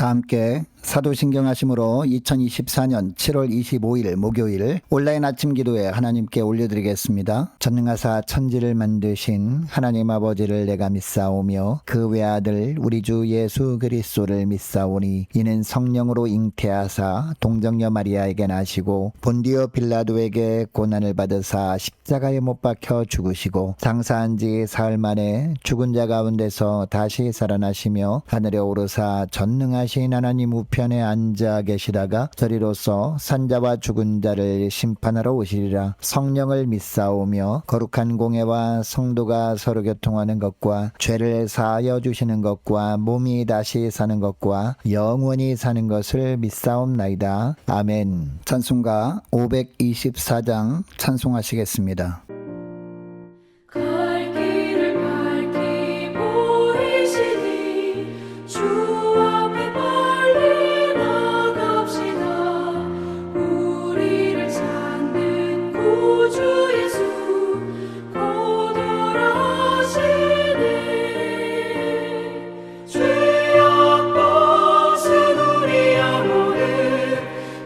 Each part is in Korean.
다 함께 사도신경 하심으로 2024년 7월 25일 목요일 온라인 아침 기도에 하나님께 올려드리겠습니다. 전능하사 천지를 만드신 하나님 아버지를 내가 믿사오며 그 외아들 우리 주 예수 그리스도를 믿사오니 이는 성령으로 잉태하사 동정녀 마리아에게 나시고 본디오 빌라도에게 고난을 받으사 십자가에 못 박혀 죽으시고 장사한 지 사흘 만에 죽은 자 가운데서 다시 살아나시며 하늘에 오르사 전능하신 하나님 우편에 앉아 계시다가 저리로서 산자와 죽은 자를 심판하러 오시리라. 성령을 믿사오며 거룩한 공예와 성도가 서로 교통하는 것과 죄를 사하여 주시는 것과 몸이 다시 사는 것과 영원히 사는 것을 믿사옵나이다. 아멘. 찬송가 524장 찬송하시겠습니다. 갈 길을 밝히 보이시니 주 앞에 빨리 나갑시다. 우리를 찾는 구주 예수 곧 오라시네. 죄악 벗은 우리 영혼은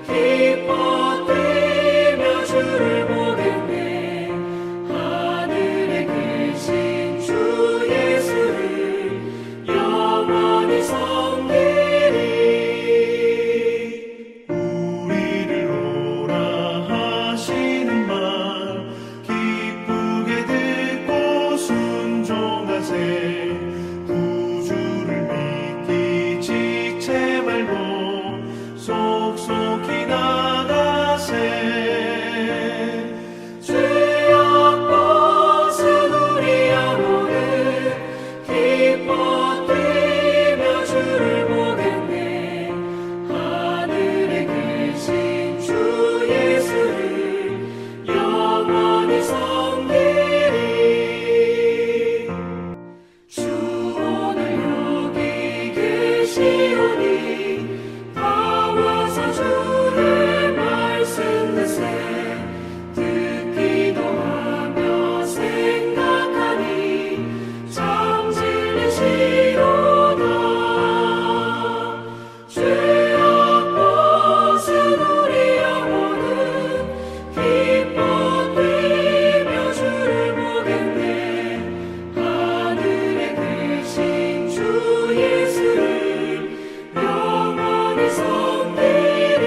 기뻐 뛰며 주를 보겠네. 하늘에 계신 주 예수를 영원히 섬기리. 우리를 오라 하시는 말 기쁘게 듣고 순종하세. 구주를 믿기 지체 말고 속속히 나가세. 죄악 벗은 우리 영혼은 기뻐 뛰며 주를 보겠네. 하늘에 계신 주 예수를 영원히 섬기리. 주 오늘 여기 계시오니 다 와서 주의 말씀 듣세. 듣기도 하며 생각하니 참 진리시로다. 죄악 벗은 우리 영혼은 기뻐 뛰며 주를 보겠네. 하늘에 계신 주 예수를 영원히 섬기리.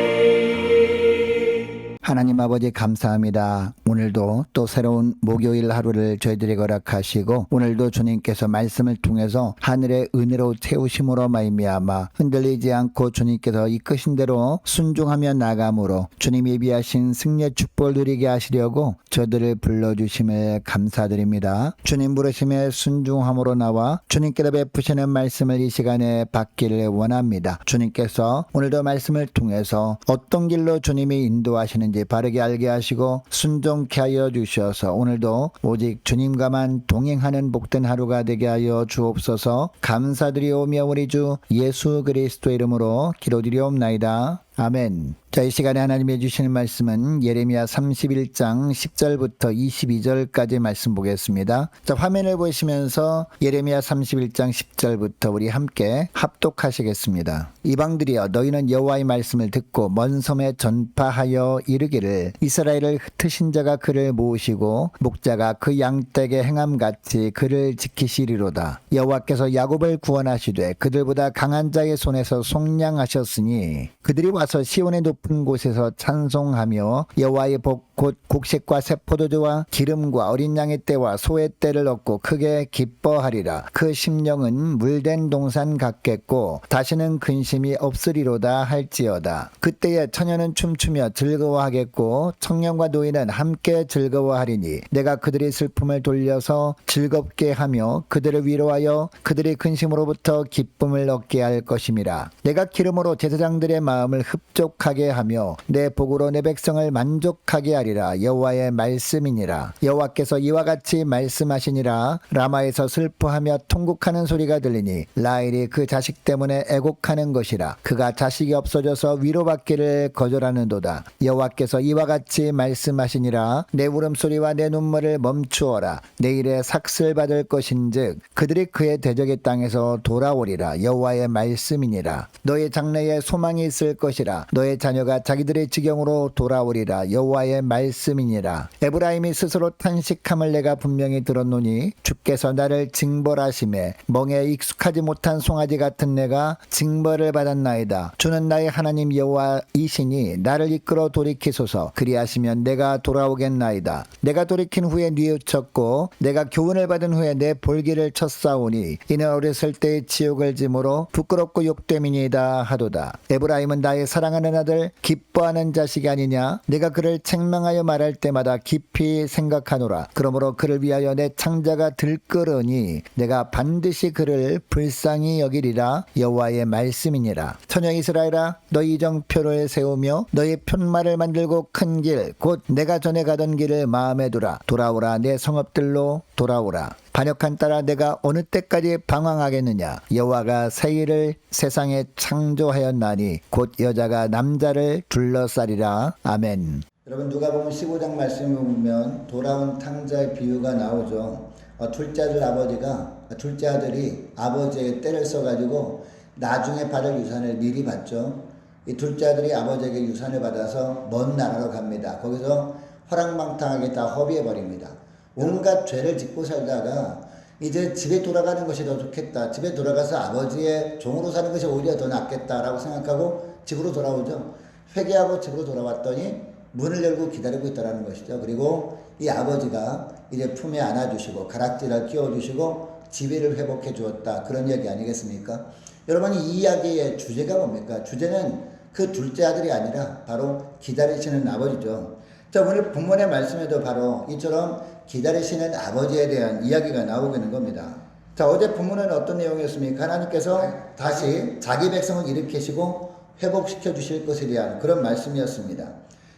하나님 아버지 감사합니다. 오늘도 또 새로운 목요일 하루를 저희들이 허락하시고 오늘도 주님께서 말씀을 통해서 하늘의 은혜로 채우심으로 말미암아 흔들리지 않고 주님께서 이끄신 대로 순종하며 나감으로 주님 예비하신 승리의 축복을 누리게 하시려고 저들을 불러주심을 감사드립니다. 주님 부르심에 순종함으로 나와 주님께서 베푸시는 말씀을 이 시간에 받기를 원합니다. 주님께서 오늘도 말씀을 통해서 어떤 길로 주님이 인도하시는지 바르게 알게 하시고 순종케 하여 주셔서 오늘도 오직 주님과만 동행하는 복된 하루가 되게 하여 주옵소서. 감사드리오며 우리 주 예수 그리스도의 이름으로 기도드리옵나이다. 아멘. 자, 이 시간에 하나님이 주시는 말씀은 예레미야 31장 10절부터 22절까지 말씀 보겠습니다. 자, 화면을 보시면서 예레미야 31장 10절부터 우리 함께 합독하시겠습니다. 이방들이여 너희는 여호와의 말씀을 듣고 먼 섬에 전파하여 이르기를 이스라엘을 흩으신 자가 그를 모으시고 목자가 그 양떼에게 행함같이 그를 지키시리로다. 여호와께서 야곱을 구원하시되 그들보다 강한 자의 손에서 속량하셨으니 그들이 와서 시온의 높은 곳에서 찬송하며 여호와의 복 곧 곡식과 새 포도주와 기름과 어린 양의 떼와 소의 떼를 얻고 크게 기뻐하리라. 그 심령은 물된 동산 같겠고 다시는 근심이 없으리로다 할지어다. 그때에 처녀는 춤추며 즐거워하겠고 청년과 노인은 함께 즐거워하리니 내가 그들의 슬픔을 돌려서 즐겁게 하며 그들을 위로하여 그들의 근심으로부터 기쁨을 얻게 할 것임이라. 내가 기름으로 제사장들의 마음을 흡족하게 하며 내 복으로 내 백성을 만족하게 하리라. 여호와의 말씀이니라. 여호와께서 이와 같이 말씀하시니라. 라마에서 슬퍼하며 통곡하는 소리가 들리니 라헬이 그 자식 때문에 애곡하는 것이라. 그가 자식이 없어져서 위로받기를 거절하는도다. 여호와께서 이와 같이 말씀하시니라. 내 울음소리와 내 눈물을 멈추어라. 내일에 삭슬 받을 것인즉 그들이 그의 대적의 땅에서 돌아오리라. 여호와의 말씀이니라. 너의 장래에 소망이 있을 것이라. 너의 자녀가 자기들의 지경으로 돌아오리라. 여호와의 말씀이니라. 에브라임이 스스로 탄식함을 내가 분명히 들었노니 주께서 나를 징벌하심에 멍에 익숙하지 못한 송아지 같은 내가 징벌을 받았나이다. 주는 나의 하나님 여호와이시니 나를 이끌어 돌이키소서. 그리하시면 내가 돌아오겠나이다. 내가 돌이킨 후에 뉘우쳤고 내가 교훈을 받은 후에 내 볼기를 쳤사오니 이는 어렸을 때의 지옥을 짐으로 부끄럽고 욕됨이니이다 하도다. 에브라임은 나의 사랑하는 아들 기뻐하는 자식이 아니냐. 내가 그를 책망하여 말할 때마다 깊이 생각하노라. 그러므로 그를 위하여 내 창자가 들끓으니 내가 반드시 그를 불쌍히 여기리라. 여호와의 말씀이니라. 처녀 이스라엘아, 너희 이정표를 세우며 너희 편말을 만들고 큰 길 곧 내가 전에 가던 길을 마음에 두라. 돌아오라. 내 성읍들로 돌아오라. 반역한 따라 내가 어느 때까지 방황하겠느냐. 여호와가 새 일을 세상에 창조하였나니 곧 여자가 남자를 둘러싸리라. 아멘. 여러분, 누가복음 15장 말씀을 보면 돌아온 탕자의 비유가 나오죠. 둘째 아들이 아버지에게 때를 써가지고 나중에 받을 유산을 미리 받죠. 이 둘째 아들이 아버지에게 유산을 받아서 먼 나라로 갑니다. 거기서 허랑방탕하게 다 허비해버립니다. 온갖 죄를 짓고 살다가 이제 집에 돌아가는 것이 더 좋겠다. 집에 돌아가서 아버지의 종으로 사는 것이 오히려 더 낫겠다라고 생각하고 집으로 돌아오죠. 회개하고 집으로 돌아왔더니 문을 열고 기다리고 있다는 것이죠. 그리고 이 아버지가 이제 품에 안아주시고 가락지를 끼워주시고 지위를 회복해 주었다. 그런 이야기 아니겠습니까? 여러분, 이 이야기의 주제가 뭡니까? 주제는 그 둘째 아들이 아니라 바로 기다리시는 아버지죠. 자, 오늘 본문의 말씀에도 바로 이처럼 기다리시는 아버지에 대한 이야기가 나오고 있는 겁니다. 자, 어제 본문은 어떤 내용이었습니까? 하나님께서 다시 자기 백성을 일으키시고 회복시켜 주실 것에 대한 그런 말씀이었습니다.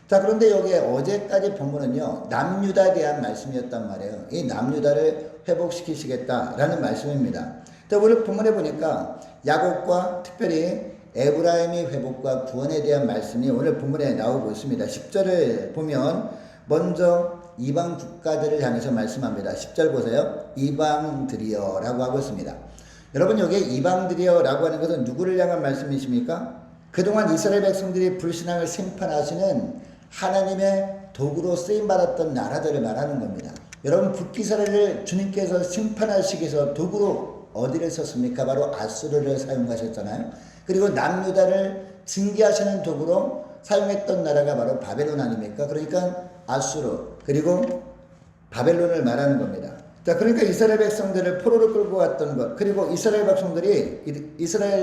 자, 그런데 여기에 어제까지 본문은요, 남유다에 대한 말씀이었단 말이에요. 이 남유다를 회복시키시겠다라는 말씀입니다. 자, 오늘 본문에 보니까 야곱과 특별히 에브라임의 회복과 구원에 대한 말씀이 오늘 본문에 나오고 있습니다. 10절을 보면 먼저 이방 국가들을 향해서 말씀합니다. 10절 보세요. 이방들이여 라고 하고 있습니다. 여러분, 여기에 이방들이여 라고 하는 것은 누구를 향한 말씀이십니까? 그동안 이스라엘 백성들이 불신앙을 심판하시는 하나님의 도구로 쓰임받았던 나라들을 말하는 겁니다. 여러분, 북이스라엘을 주님께서 심판하시기 위해서 도구로 어디를 썼습니까? 바로 아수르를 사용하셨잖아요. 그리고 남유다를 징계하시는 도구로 사용했던 나라가 바로 바벨론 아닙니까? 그러니까 아수르 그리고 바벨론을 말하는 겁니다. 자, 그러니까 이스라엘 백성들을 포로로 끌고 갔던 것, 그리고 이스라엘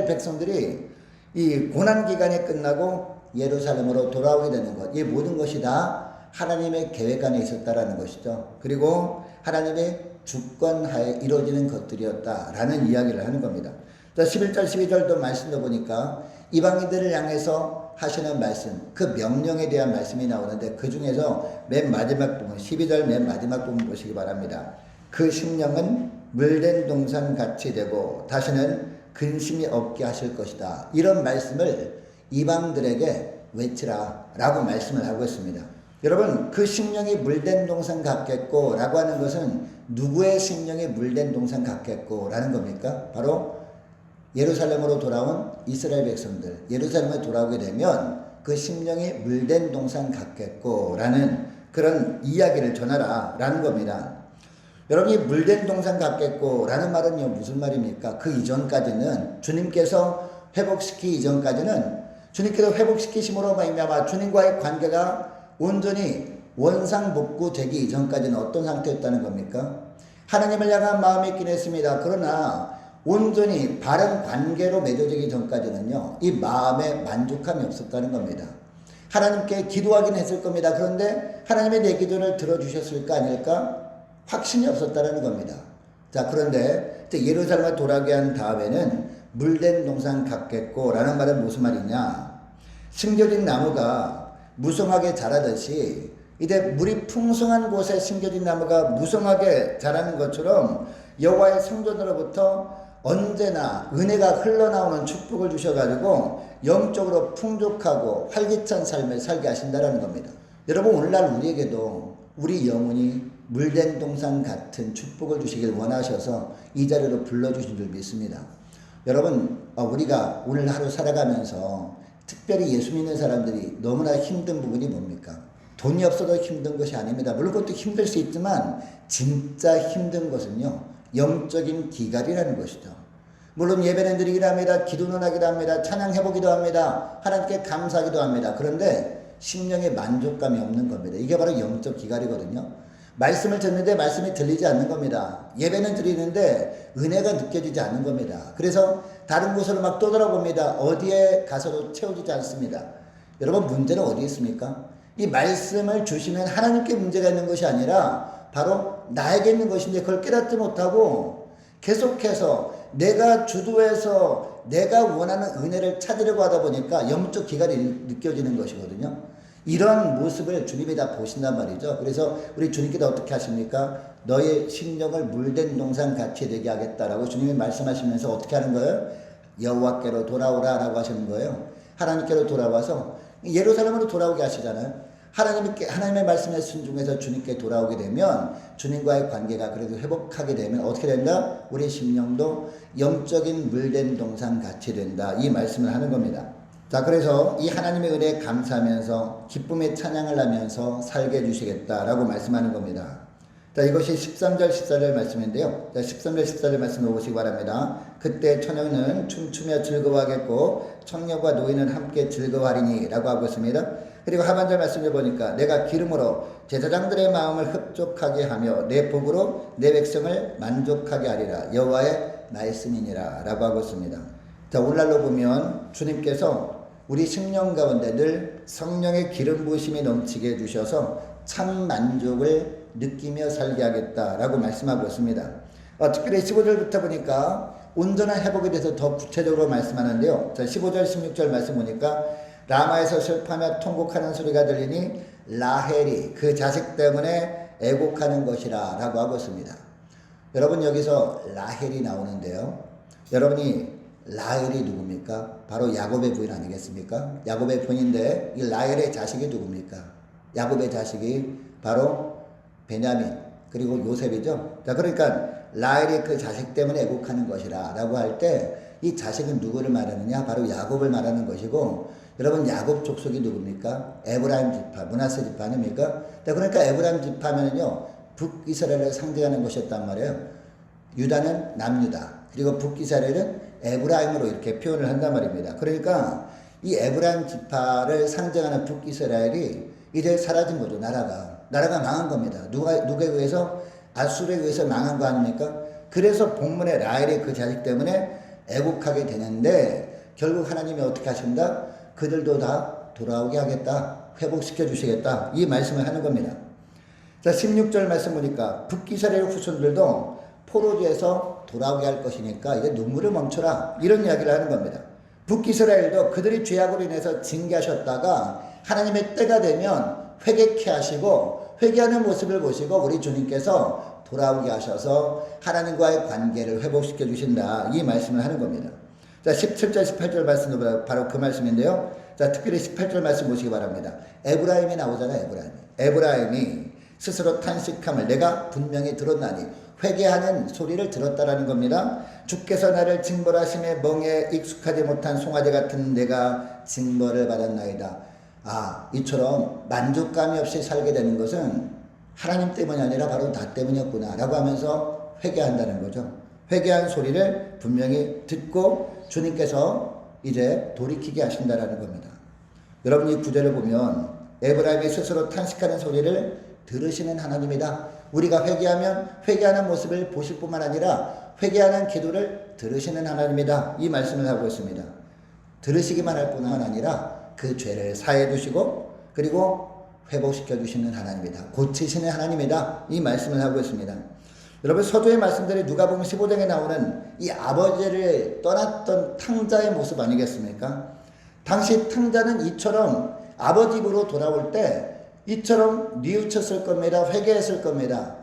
백성들이 이 고난 기간이 끝나고 예루살렘으로 돌아오게 되는 것, 이 모든 것이 다 하나님의 계획 안에 있었다라는 것이죠. 그리고 하나님의 주권하에 이루어지는 것들이었다라는 이야기를 하는 겁니다. 자, 11절 12절도 말씀도 보니까 이방인들을 향해서 하시는 말씀, 그 명령에 대한 말씀이 나오는데 그 중에서 맨 마지막 부분, 12절 맨 마지막 부분 보시기 바랍니다. 그 심령은 물된 동산 같이 되고 다시는 근심이 없게 하실 것이다. 이런 말씀을 이방들에게 외치라 라고 말씀을 하고 있습니다. 여러분, 그 심령이 물된 동산 같겠고 라고 하는 것은 누구의 심령이 물된 동산 같겠고 라는 겁니까? 바로 예루살렘으로 돌아온 이스라엘 백성들, 예루살렘에 돌아오게 되면 그 심령이 물된 동산 같겠고 라는 그런 이야기를 전하라 라는 겁니다. 여러분이 물된 동산 같겠고 라는 말은요, 무슨 말입니까? 그 이전까지는 주님께서 회복시키기 이전까지는 주님께서 회복시키심으로 말미암아 주님과의 관계가 온전히 원상복구되기 이전까지는 어떤 상태였다는 겁니까? 하나님을 향한 마음이 있긴 했습니다. 그러나 온전히 바른 관계로 맺어지기 전까지는요, 이 마음에 만족함이 없었다는 겁니다. 하나님께 기도하긴 했을 겁니다. 그런데 하나님의 내 기도를 들어주셨을까 아닐까? 확신이 없었다는 겁니다. 자, 그런데 예루살렘에 돌아오게 한 다음에는 물된 동산 같겠고 라는 말은 무슨 말이냐? 심겨진 나무가 무성하게 자라듯이 이제 물이 풍성한 곳에 심겨진 나무가 무성하게 자라는 것처럼 여호와의 성전으로부터 언제나 은혜가 흘러나오는 축복을 주셔가지고 영적으로 풍족하고 활기찬 삶을 살게 하신다는 겁니다. 여러분, 오늘날 우리에게도 우리 영혼이 물된 동산 같은 축복을 주시길 원하셔서 이 자리로 불러주신 줄 믿습니다. 여러분, 우리가 오늘 하루 살아가면서 특별히 예수 믿는 사람들이 너무나 힘든 부분이 뭡니까? 돈이 없어도 힘든 것이 아닙니다. 물론 그것도 힘들 수 있지만 진짜 힘든 것은요, 영적인 기갈이라는 것이죠. 물론 예배는 드리기도 합니다. 기도는 하기도 합니다. 찬양해보기도 합니다. 하나님께 감사하기도 합니다. 그런데 심령에 만족감이 없는 겁니다. 이게 바로 영적 기갈이거든요. 말씀을 듣는데 말씀이 들리지 않는 겁니다. 예배는 드리는데 은혜가 느껴지지 않는 겁니다. 그래서 다른 곳으로 막 떠돌아봅니다. 어디에 가서도 채워지지 않습니다. 여러분, 문제는 어디에 있습니까? 이 말씀을 주시는 하나님께 문제가 있는 것이 아니라 바로 나에게 있는 것인데 그걸 깨닫지 못하고 계속해서 내가 주도해서 내가 원하는 은혜를 찾으려고 하다 보니까 영적 기갈이 느껴지는 것이거든요. 이런 모습을 주님이 다 보신단 말이죠. 그래서 우리 주님께서 어떻게 하십니까? 너의 심령을 물된 동산 같이 되게 하겠다라고 주님이 말씀하시면서 어떻게 하는 거예요? 여호와께로 돌아오라 라고 하시는 거예요. 하나님께로 돌아와서 예루살렘으로 돌아오게 하시잖아요. 하나님의 말씀에 순종해서 주님께 돌아오게 되면 주님과의 관계가 그래도 회복하게 되면 어떻게 된다? 우리 심령도 영적인 물된 동산 같이 된다. 이 말씀을 하는 겁니다. 자, 그래서 이 하나님의 은혜에 감사하면서 기쁨의 찬양을 하면서 살게 해주시겠다라고 말씀하는 겁니다. 자, 이것이 13절 14절 말씀인데요. 자, 13절 14절 말씀 보시기 바랍니다. 그때 처녀는 춤추며 즐거워하겠고 청년과 노인은 함께 즐거워하리니 라고 하고 있습니다. 그리고 하반절 말씀을 보니까 내가 기름으로 제사장들의 마음을 흡족하게 하며 내 복으로 내 백성을 만족하게 하리라. 여호와의 말씀이니라 라고 하고 있습니다. 자, 오늘날로 보면 주님께서 우리 심령 가운데 늘 성령의 기름 부으심이 넘치게 해주셔서 참 만족을 느끼며 살게 하겠다라고 말씀하고 있습니다. 특별히 15절부터 보니까 온전한 회복에 대해서 더 구체적으로 말씀하는데요. 자, 15절 16절 말씀 보니까 라마에서 슬퍼하며 통곡하는 소리가 들리니 라헬이 그 자식 때문에 애곡하는 것이라 라고 하고 있습니다. 여러분, 여기서 라헬이 나오는데요. 여러분이 라헬이 누굽니까? 바로 야곱의 부인 아니겠습니까? 야곱의 부인인데 이 라헬의 자식이 누굽니까? 야곱의 자식이 바로 베냐민 그리고 요셉이죠. 자, 그러니까 라헬이 그 자식 때문에 애곡하는 것이라 라고 할 때 이 자식은 누구를 말하느냐? 바로 야곱을 말하는 것이고, 여러분, 야곱 족속이 누굽니까? 에브라임 지파, 므낫세 지파 아닙니까? 자, 그러니까 에브라임 지파면은요 북이스라엘을 상징하는 것이었단 말이에요. 유다는 남유다, 그리고 북이스라엘은 에브라임으로 이렇게 표현을 한단 말입니다. 그러니까 이 에브라임 지파를 상징하는 북이스라엘이 이제 사라진 거죠. 나라가 망한 겁니다. 누구에 의해서? 아수르에 의해서 망한 거 아닙니까? 그래서 본문의 라헬이 그 자식 때문에 애국하게 되는데 결국 하나님이 어떻게 하신다? 그들도 다 돌아오게 하겠다, 회복시켜 주시겠다, 이 말씀을 하는 겁니다. 자, 16절 말씀 보니까 북이스라엘 후손들도 포로지에서 돌아오게 할 것이니까 이제 눈물을 멈춰라, 이런 이야기를 하는 겁니다. 북이스라엘도 그들이 죄악으로 인해서 징계하셨다가 하나님의 때가 되면 회개케 하시고 회개하는 모습을 보시고 우리 주님께서 돌아오게 하셔서 하나님과의 관계를 회복시켜 주신다, 이 말씀을 하는 겁니다. 자, 17절 18절 말씀도 바로 그 말씀인데요. 자, 특별히 18절 말씀 보시기 바랍니다. 에브라임이 나오잖아요. 에브라임이 스스로 탄식함을 내가 분명히 들었나니, 회개하는 소리를 들었다라는 겁니다. 주께서 나를 징벌하심에 멍에 익숙하지 못한 송아지 같은 내가 징벌을 받았나이다. 이처럼 만족감이 없이 살게 되는 것은 하나님 때문이 아니라 바로 나 때문이었구나 라고 하면서 회개한다는 거죠. 회개한 소리를 분명히 듣고 주님께서 이제 돌이키게 하신다라는 겁니다. 여러분, 이 구절을 보면 에브라임이 스스로 탄식하는 소리를 들으시는 하나님이다. 우리가 회개하면 회개하는 모습을 보실 뿐만 아니라 회개하는 기도를 들으시는 하나님이다, 이 말씀을 하고 있습니다. 들으시기만 할 뿐만 아니라 그 죄를 사해 주시고 그리고 회복시켜 주시는 하나님이다, 고치시는 하나님이다, 이 말씀을 하고 있습니다. 여러분, 서두의 말씀들이 누가복음 15장에 나오는 이 아버지를 떠났던 탕자의 모습 아니겠습니까? 당시 탕자는 이처럼 아버지 집으로 돌아올 때 이처럼 뉘우쳤을 겁니다. 회개했을 겁니다.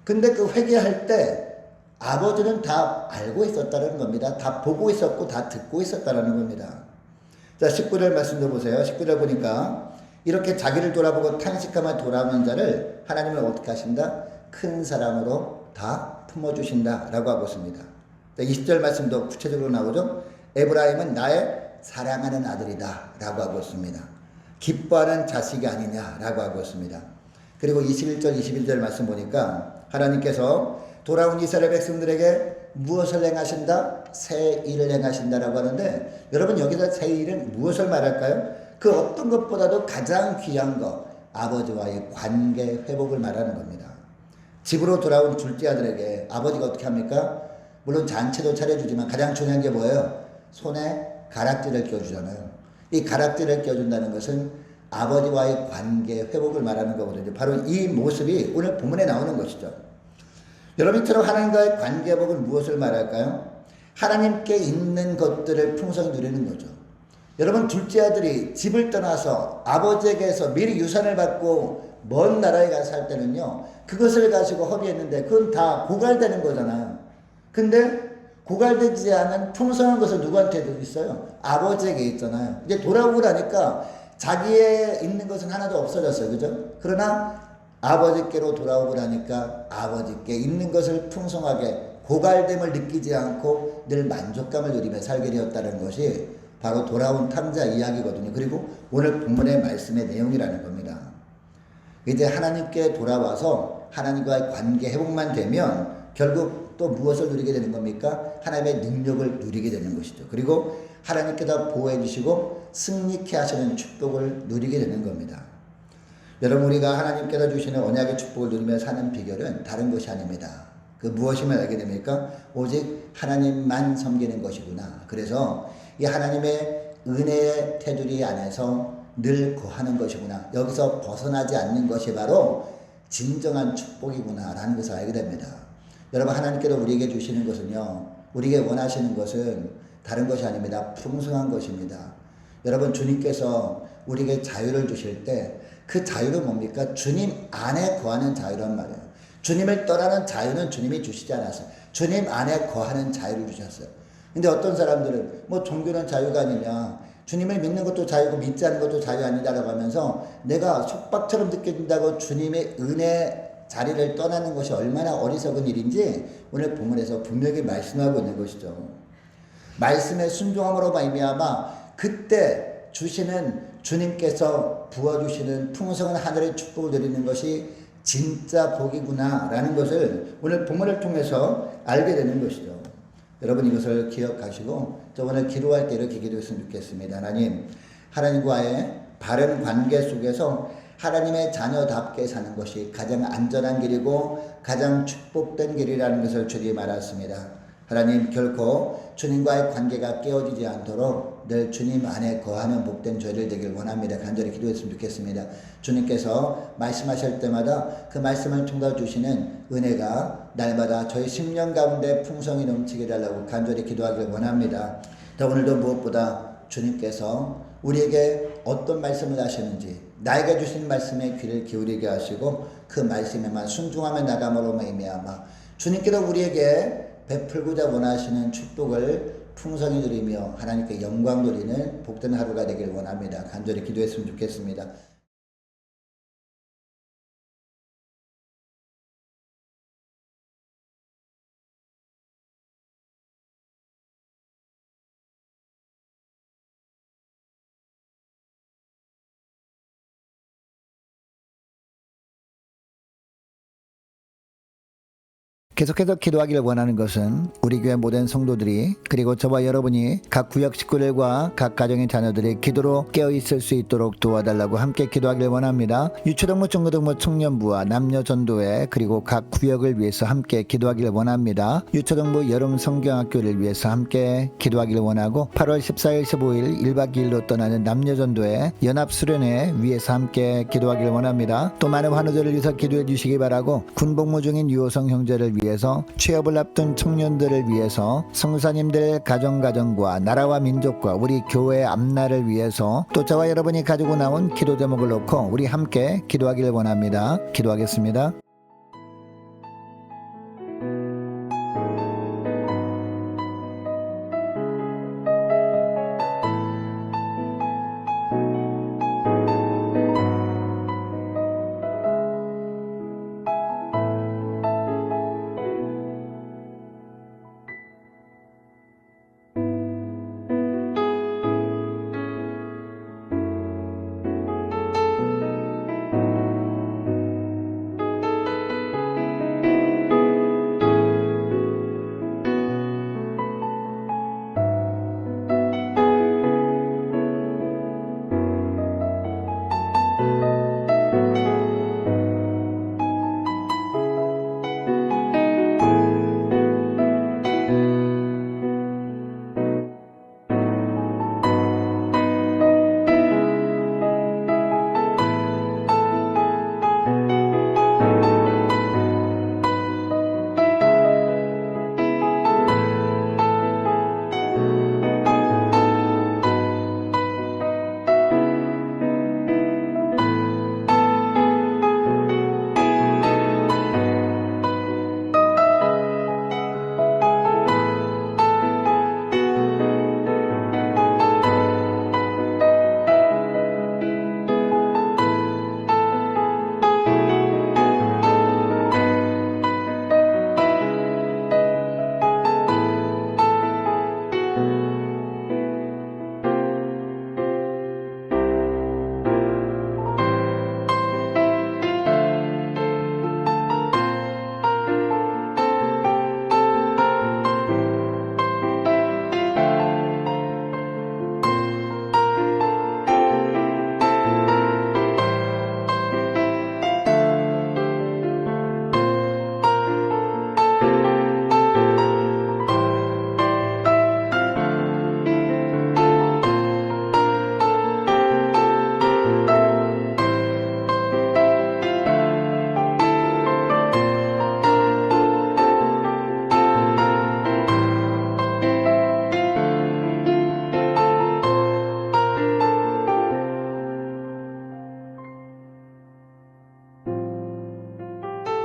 근데 그 회개할 때 아버지는 다 알고 있었다는 겁니다. 다 보고 있었고 다 듣고 있었다는 겁니다. 자, 19절 말씀도 보세요. 19절 보니까 이렇게 자기를 돌아보고 탄식하며 돌아오는 자를 하나님은 어떻게 하신다? 큰 사랑으로 다 품어주신다 라고 하고 있습니다. 20절 말씀도 구체적으로 나오죠. 에브라임은 나의 사랑하는 아들이다 라고 하고 있습니다. 기뻐하는 자식이 아니냐 라고 하고 있습니다. 그리고 21절 21절 말씀 보니까 하나님께서 돌아온 이스라엘 백성들에게 무엇을 행하신다? 새 일을 행하신다라고 하는데, 여러분 여기서 새 일은 무엇을 말할까요? 그 어떤 것보다도 가장 귀한 것, 아버지와의 관계 회복을 말하는 겁니다. 집으로 돌아온 둘째 아들에게 아버지가 어떻게 합니까? 물론 잔치도 차려주지만 가장 중요한 게 뭐예요? 손에 가락지를 껴주잖아요. 이 가락지를 껴준다는 것은 아버지와의 관계 회복을 말하는 거거든요. 바로 이 모습이 오늘 본문에 나오는 것이죠. 여러분처럼 하나님과의 관계 회복은 무엇을 말할까요? 하나님께 있는 것들을 풍성히 누리는 거죠. 여러분 둘째 아들이 집을 떠나서 아버지에게서 미리 유산을 받고 먼 나라에 가서 살 때는요, 그것을 가지고 허비했는데 그건 다 고갈되는 거잖아요. 근데 고갈되지 않은 풍성한 것은 누구한테도 있어요? 아버지에게 있잖아요. 이제 돌아오고 나니까 자기의 있는 것은 하나도 없어졌어요. 그죠? 그러나 아버지께로 돌아오고 나니까 아버지께 있는 것을 풍성하게 고갈됨을 느끼지 않고 늘 만족감을 누리며 살게 되었다는 것이 바로 돌아온 탕자 이야기거든요. 그리고 오늘 본문의 말씀의 내용이라는 겁니다. 이제 하나님께 돌아와서 하나님과의 관계 회복만 되면 결국 또 무엇을 누리게 되는 겁니까? 하나님의 능력을 누리게 되는 것이죠. 그리고 하나님께서 보호해 주시고 승리케 하시는 축복을 누리게 되는 겁니다. 여러분 우리가 하나님께서 주시는 언약의 축복을 누리며 사는 비결은 다른 것이 아닙니다. 그 무엇임을 알게 됩니까? 오직 하나님만 섬기는 것이구나. 그래서 이 하나님의 은혜의 테두리 안에서 늘 거하는 것이구나. 여기서 벗어나지 않는 것이 바로 진정한 축복이구나 라는 것을 알게 됩니다. 여러분 하나님께서 우리에게 주시는 것은요, 우리에게 원하시는 것은 다른 것이 아닙니다. 풍성한 것입니다. 여러분 주님께서 우리에게 자유를 주실 때 그 자유는 뭡니까? 주님 안에 거하는 자유란 말이에요. 주님을 떠나는 자유는 주님이 주시지 않았어요. 주님 안에 거하는 자유를 주셨어요. 근데 어떤 사람들은 뭐 종교는 자유가 아니냐, 주님을 믿는 것도 자유고 믿지 않는 것도 자유 아니다라고 하면서 내가 속박처럼 느껴진다고 주님의 은혜 자리를 떠나는 것이 얼마나 어리석은 일인지 오늘 본문에서 분명히 말씀하고 있는 것이죠. 말씀의 순종함으로 말미암아 그때 주시는 주님께서 부어주시는 풍성한 하늘의 축복을 누리는 것이 진짜 복이구나 라는 것을 오늘 본문을 통해서 알게 되는 것이죠. 여러분 이것을 기억하시고 저번에 기도할 때 이렇게 기도했으면 좋겠습니다. 하나님, 하나님과의 바른 관계 속에서 하나님의 자녀답게 사는 것이 가장 안전한 길이고 가장 축복된 길이라는 것을 주님이 말했습니다. 하나님, 결코 주님과의 관계가 깨어지지 않도록 늘 주님 안에 거하는 복된 저희들 되길 원합니다. 간절히 기도했으면 좋겠습니다. 주님께서 말씀하실 때마다 그 말씀을 통해 주시는 은혜가 날마다 저희 심령 가운데 풍성히 넘치게 달라고 간절히 기도하길 원합니다. 더 오늘도 무엇보다 주님께서 우리에게 어떤 말씀을 하시는지 나에게 주신 말씀에 귀를 기울이게 하시고 그 말씀에만 순종하며 나감으로 말미암아 주님께서 우리에게 베풀고자 원하시는 축복을 풍성히 누리며 하나님께 영광 돌리는 복된 하루가 되길 원합니다. 간절히 기도했으면 좋겠습니다. 계속해서 기도하기를 원하는 것은 우리 교회 모든 성도들이 그리고 저와 여러분이 각 구역 식구들과 각 가정의 자녀들이 기도로 깨어있을 수 있도록 도와달라고 함께 기도하기를 원합니다. 유초등부 중고등부 청년부와 남녀전도회 그리고 각 구역을 위해서 함께 기도하기를 원합니다. 유초등부 여름 성경학교를 위해서 함께 기도하기를 원하고 8월 14일 15일 1박 2일로 떠나는 남녀전도회 연합수련회 위해서 함께 기도하기를 원합니다. 또 많은 환우들을 위해서 기도해 주시기 바라고 군복무 중인 유호성 형제를 위해 위해서, 취업을 앞둔 청년들을 위해서, 성사님들 가정과 나라와 민족과 우리 교회 앞날을 위해서 또 저와 여러분이 가지고 나온 기도 제목을 놓고 우리 함께 기도하길 원합니다. 기도하겠습니다.